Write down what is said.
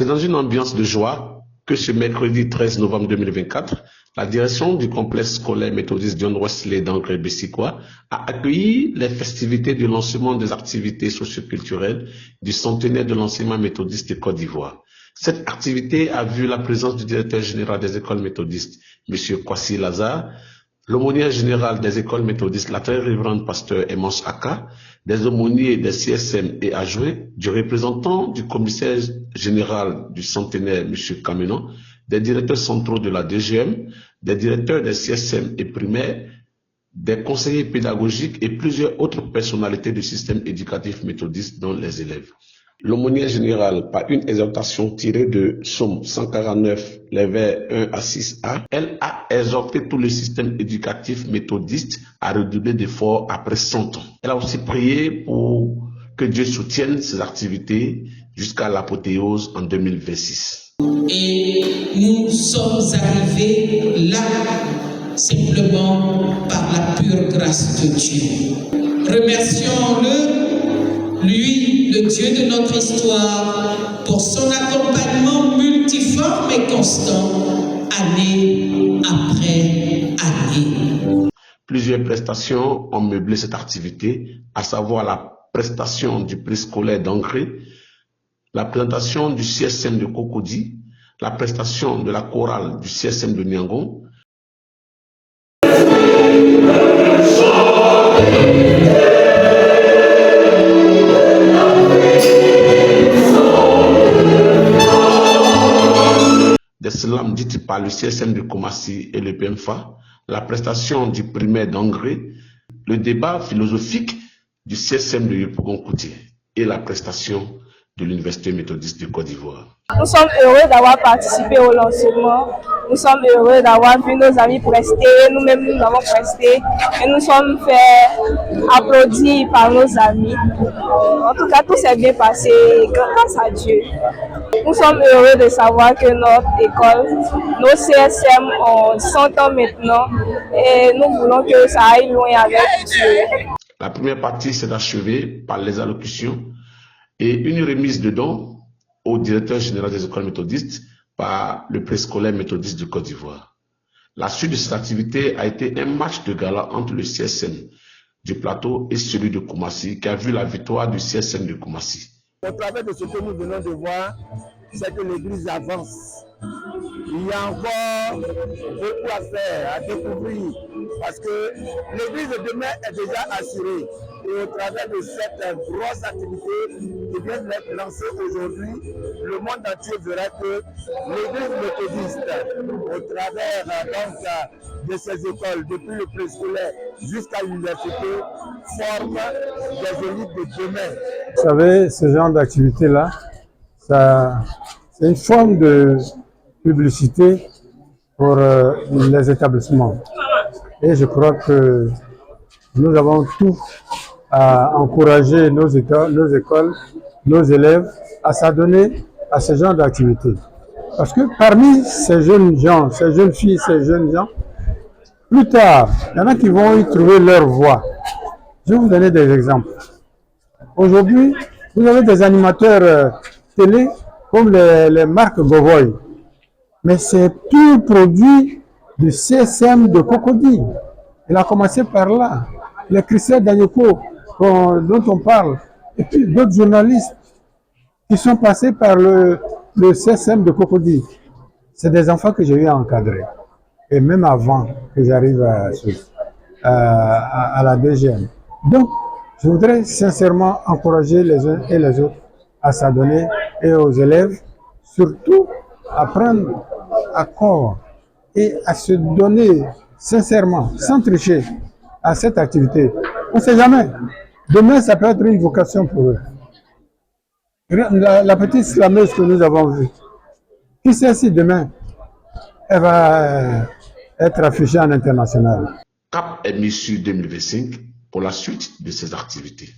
C'est dans une ambiance de joie que ce mercredi 13 novembre 2024, la direction du complexe scolaire méthodiste John Wesley d'Angré-Bessikwa a accueilli les festivités du lancement des activités socioculturelles du centenaire de l'enseignement méthodiste de Côte d'Ivoire. Cette activité a vu la présence du directeur général des écoles méthodistes, M. Kwasi Lazare, l'aumônier général des écoles méthodistes, la très révérende pasteur Emos Aka, des aumôniers des CSM et AJOE, du représentant du commissaire général du centenaire, M. Kamenon, des directeurs centraux de la DGM, des directeurs des CSM et primaires, des conseillers pédagogiques et plusieurs autres personnalités du système éducatif méthodiste, dont les élèves. L'aumônier général, par une exhortation tirée de Somme 149, les vers 1 à 6a, elle a exhorté tout le système éducatif méthodiste à redoubler d'efforts après 100 ans. Elle a aussi prié pour que Dieu soutienne ses activités jusqu'à l'apothéose en 2026. Et nous sommes arrivés là simplement par la pure grâce de Dieu. Remercions-le, lui, le Dieu de notre histoire, pour son accompagnement multiforme et constant, année après année. Plusieurs prestations ont meublé cette activité, à savoir la prestation du prix scolaire d'Angré, la présentation du CSM de Cocody, la prestation de la chorale du CSM de Niangon, des slams dites par le CSM de Komassi et le PMFA, la prestation du primaire d'Angré, le débat philosophique du CSM de Yopougon-Kouti et la prestation de l'Université méthodiste de Côte d'Ivoire. Nous sommes heureux d'avoir participé au lancement. Nous sommes heureux d'avoir vu nos amis prester. Nous-mêmes, nous avons presté et nous sommes fait applaudir par nos amis. En tout cas, tout s'est bien passé grâce à Dieu. Nous sommes heureux de savoir que notre école, nos CSM ont 100 ans maintenant et nous voulons que ça aille loin avec Dieu. La première partie s'est achevée par les allocutions et une remise de dons au directeur général des écoles méthodistes par le préscolaire méthodiste de Côte d'Ivoire. La suite de cette activité a été un match de gala entre le CSM du plateau et celui de Koumassi, qui a vu la victoire du CSM de Koumassi. Au travers de ce que nous venons de voir, c'est que l'Église avance. Il y a encore beaucoup à faire, à découvrir, parce que l'Église de demain est déjà assurée. Et au travers de cette grosse activité qui vient d'être lancée aujourd'hui, le monde entier verra que l'Église méthodiste, au travers donc, de ses écoles, depuis le préscolaire jusqu'à l'université, forme des élites de demain. Vous savez, ce genre d'activité-là, c'est une forme de publicité pour les établissements. Et je crois que nous avons tout à encourager nos écoles, nos élèves à s'adonner à ce genre d'activité. Parce que parmi ces jeunes gens, ces jeunes filles, ces jeunes gens, plus tard, il y en a qui vont y trouver leur voie. Je vais vous donner des exemples. Aujourd'hui, vous avez des animateurs télé comme les marques Govoy. Mais c'est tout produit du CSM de Cocody. Il a commencé par là. Les Christian Danyoko dont on parle, et puis d'autres journalistes qui sont passés par le CSM de Cocody. C'est des enfants que j'ai eu à encadrer. Et même avant que j'arrive à la DGM. Donc, je voudrais sincèrement encourager les uns et les autres à s'adonner et aux élèves, surtout à prendre à corps et à se donner sincèrement, sans tricher, à cette activité. On ne sait jamais. Demain, ça peut être une vocation pour eux. La petite slameuse que nous avons vue, qui sait si demain, elle va être affichée en international. Cap est mis sur 2025 pour la suite de ces activités.